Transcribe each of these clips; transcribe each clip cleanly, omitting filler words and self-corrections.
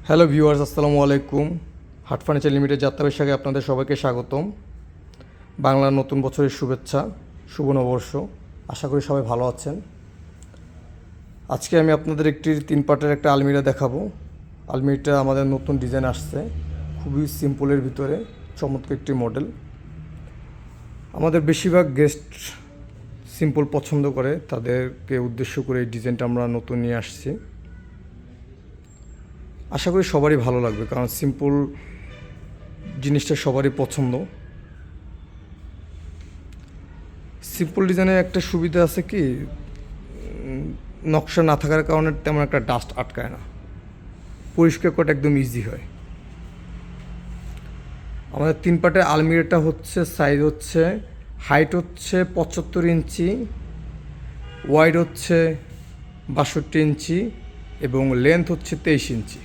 Hello viewers, আসসালামু আলাইকুম। হাট ফার্নিচার লিমিটেড যাত্রা বিশাখায় আপনাদের সবাইকে স্বাগতম। বাংলার নতুন বছরের শুভেচ্ছা, শুভ নববর্ষ। আশা করি সবাই ভালো আছেন। আজকে আমি আপনাদের একটি 3 পার্টের একটা আলমিরা দেখাবো। আলমিরাটা আমাদের নতুন ডিজাইন আসছে, খুবই সিম্পলের ভিতরে চমৎকার একটি মডেল। আমাদের বেশিরভাগ গেস্ট সিম্পল পছন্দ করে, তাদেরকে উদ্দেশ্য করে এই ডিজাইনটা আমরা নতুন নিয়ে আসছি। আশা করি সবারই ভালো লাগবে, কারণ সিম্পল জিনিসটা সবারই পছন্দ। সিম্পল ডিজাইনের একটা সুবিধা আছে কি, নকশা না থাকার কারণে তেমন একটা ডাস্ট আটকায় না, পরিষ্কার করাটা একদম ইজি হয়। আমাদের 3 পার্টের আলমিরাটা হচ্ছে সাইজ হচ্ছে, হাইট হচ্ছে 75 ইঞ্চি, ওয়াইড হচ্ছে 62 ইঞ্চি এবং লেন্থ হচ্ছে 23 ইঞ্চি।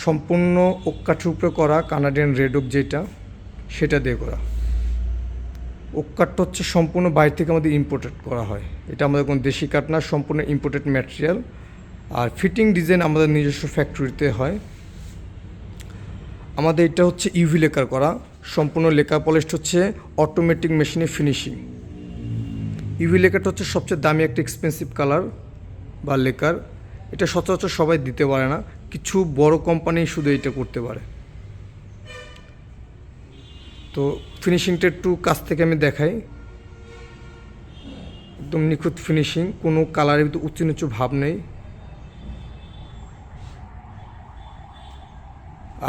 সম্পূর্ণ ওক কাঠের উপরে করা, কানাডিয়ান রেড ওক যেটা, সেটা দিয়ে করা। ওক কাঠটা হচ্ছে সম্পূর্ণ বাইরে থেকে আমাদের ইম্পোর্টেড করা হয়, এটা আমাদের কোনো দেশি কাঠ না, সম্পূর্ণ ইম্পোর্টেড ম্যাটেরিয়াল। আর ফিটিং ডিজাইন আমাদের নিজস্ব ফ্যাক্টরিতে হয়। আমাদের এটা হচ্ছে ইউভি লেকার করা, সম্পূর্ণ লেকার পলিশড হচ্ছে অটোমেটিক মেশিনে ফিনিশিং। ইউভি লেকারটা হচ্ছে সবচেয়ে দামি একটা এক্সপেন্সিভ কালার বা লেকার। এটা সচরাচর সবাই দিতে পারে না, কিছু বড় কোম্পানি শুধু এটা করতে পারে। তো ফিনিশিংটা একটু কাছ থেকে আমি দেখাই, একদম নিখুঁত ফিনিশিং, কোনো কালারের ভিতরে উঁচু নিচু ভাব নেই।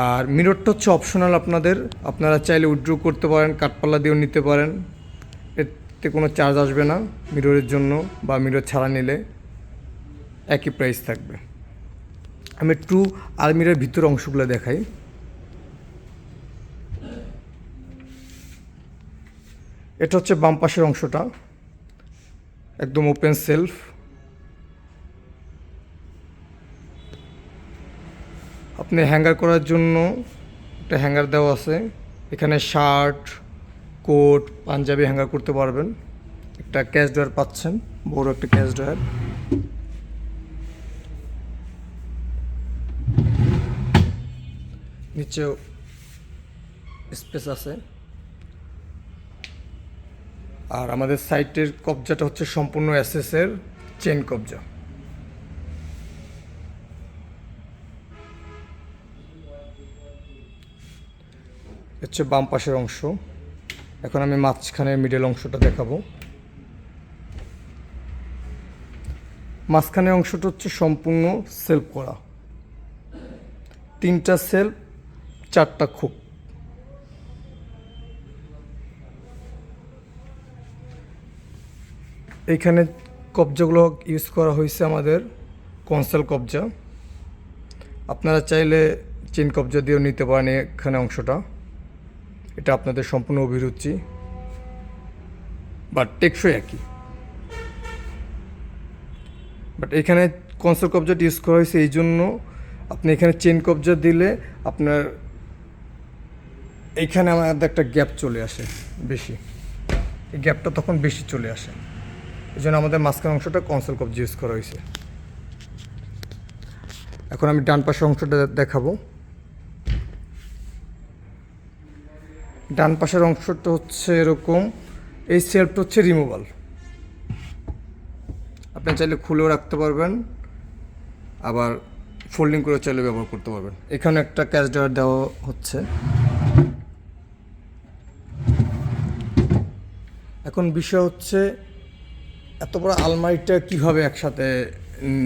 আর মিররটা হচ্ছে অপশনাল, আপনারা চাইলে উইথড্র করতে পারেন, কাঠপাল্লা দিয়েও নিতে পারেন, এতে কোনো চার্জ আসবে না মিররের জন্য, বা মিরর ছাড়া নিলে একই প্রাইস থাকবে। আমি একটু আলমিরার ভিতর অংশগুলো দেখাই। এটা হচ্ছে বাম পাশের অংশটা, একদম ওপেন সেলফ। আপনি হ্যাঙ্গার করার জন্য একটা হ্যাঙ্গার দেওয়া আছে, এখানে শার্ট, কোট, পাঞ্জাবি হ্যাঙ্গার করতে পারবেন। একটা ক্যাশ ড্রয়ার পাচ্ছেন, বড় একটা ক্যাশ ড্রয়ার। নিচেও স্পেস আছে। আর আমাদের সাইটের কবজাটা হচ্ছে সম্পূর্ণ এসএসের চেন কবজা। হচ্ছে বাম পাশের অংশ। এখন আমি মাঝখানের মিডল অংশটা দেখাবো। মাঝখানের অংশটা হচ্ছে সম্পূর্ণ সেলফ করা, 3টা সেলফ, 4টা খুব। এইখানে কবজাগুলো ইউজ করা হয়েছে আমাদের কনসেল কবজা। আপনারা চাইলে চেন কবজা দিয়েও নিতে পারেন এখানে অংশটা, এটা আপনাদের সম্পূর্ণ অভিরুচি, বাট টেকসই একই। বাট এখানে কনসেল কবজাটা ইউজ করা হয়েছে এই জন্য, আপনি এখানে চেন কবজা দিলে আপনার এইখানে আমাদের একটা গ্যাপ চলে আসে বেশি, এই গ্যাপটা তখন বেশি চলে আসে, এই জন্য আমাদের মাঝখান অংশটা কনসেল কবজা ইউজ করা হয়েছে। এখন আমি ডান পাশের অংশটা দেখাবো। ডান পাশের অংশটা হচ্ছে এরকম, এই সেলফটা হচ্ছে রিমুভাল, আপনি চাইলে খুলেও রাখতে পারবেন, আবার ফোল্ডিং করে চাইলে ব্যবহার করতে পারবেন। এখানে একটা ক্যাশ ড্রয়ার দেওয়া হচ্ছে। এখন বিষয় হচ্ছে এত বড় আলমারিটা কীভাবে একসাথে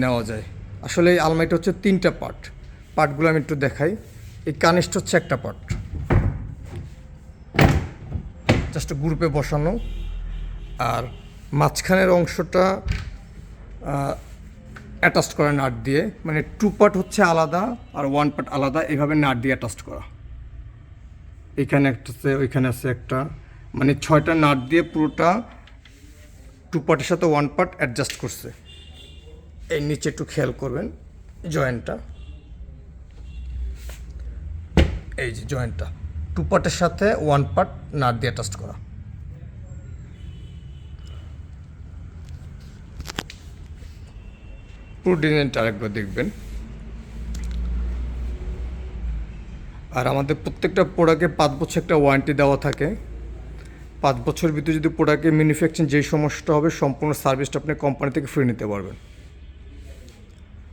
নেওয়া যায়। আসলে এই আলমারিটা হচ্ছে 3টা পার্টগুলো আমি একটু দেখাই। এই কানেসটা হচ্ছে একটা পার্ট, জাস্ট গ্রুপে বসানো। আর মাঝখানের অংশটা অ্যাটাচ করা নাট দিয়ে, মানে 2 পার্ট হচ্ছে আলাদা আর 1 পার্ট আলাদা, এইভাবে নাট দিয়ে অ্যাটাচ করা। এখানে একটা আছে, ওইখানে আছে একটা, মানে 6টা নাট দিয়ে পুরোটা 2 পার্টের সাথে 1 পার্ট অ্যাডজাস্ট করছে। এই নিচে একটু খেয়াল করবেন জয়েন্টটা, এই যে জয়েন্টটা 2 পার্টের সাথে 1 পার্ট নাট দিয়ে অ্যাটাচ করা। পুরো ডিজাইনটা আরেকবার দেখবেন। আর আমাদের প্রত্যেকটা প্রোডাক্টে 5 বছর একটা ওয়ারেন্টি দেওয়া থাকে। 5 বছরের ভিতরে যদি প্রোডাক্টের ম্যানুফ্যাকচারিং যেই সমস্যাটা হবে সম্পূর্ণ সার্ভিসটা আপনি কোম্পানি থেকে ফ্রি নিতে পারবেন।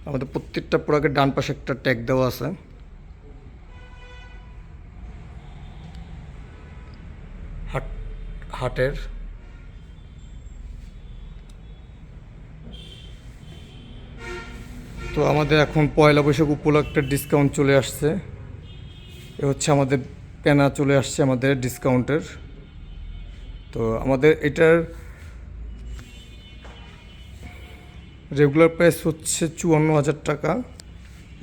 আমাদের প্রত্যেকটা প্রোডাক্টের ডান পাশে একটা ট্যাগ দেওয়া আছে। হাটের তো আমাদের এখন পয়লা বৈশাখ উপলক্ষে ডিসকাউন্ট চলে আসছে। এ হচ্ছে আমাদের পেনা চলে আসছে আমাদের ডিসকাউন্টের। তো আমাদের এটার রেগুলার প্রাইস হচ্ছে 54,000 টাকা।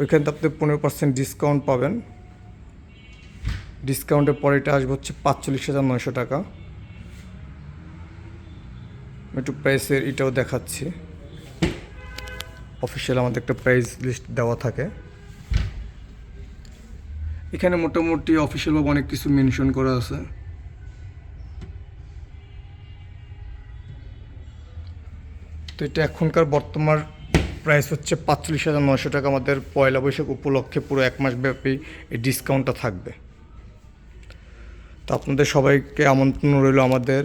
ওইখান থেকে আপনি 15% ডিসকাউন্ট পাবেন। ডিসকাউন্টের পরে এটা আসবে হচ্ছে 45,900 টাকা। একটু প্রাইসের এটাও দেখাচ্ছি। অফিসিয়াল আমাদের একটা প্রাইস লিস্ট দেওয়া থাকে। এখানে মোটামুটি অফিসিয়ালভাবে অনেক কিছু মেনশন করা আছে। তো এটা এখনকার বর্তমান প্রাইস হচ্ছে 45,900 টাকা। আমাদের পয়লা বৈশাখ উপলক্ষে পুরো 1 মাস ব্যাপী এই ডিসকাউন্টটা থাকবে। তো আপনাদের সবাইকে আমন্ত্রণ রইল আমাদের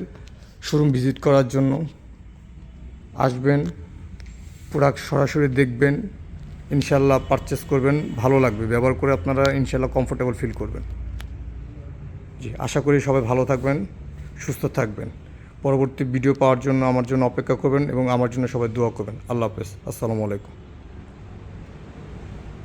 শোরুম ভিজিট করার জন্য। আসবেন, প্রোডাক্ট সরাসরি দেখবেন, ইনশাল্লাহ পারচেস করবেন, ভালো লাগবে, ব্যবহার করে আপনারা ইনশাল্লাহ কমফোর্টেবল ফিল করবেন। জি, আশা করি সবাই ভালো থাকবেন, সুস্থ থাকবেন। পরবর্তী ভিডিও পাওয়ার জন্য আমার জন্য অপেক্ষা করবেন এবং আমার জন্য সবাই দোয়া করবেন। আল্লাহ হাফেজ, আসসালামু আলাইকুম।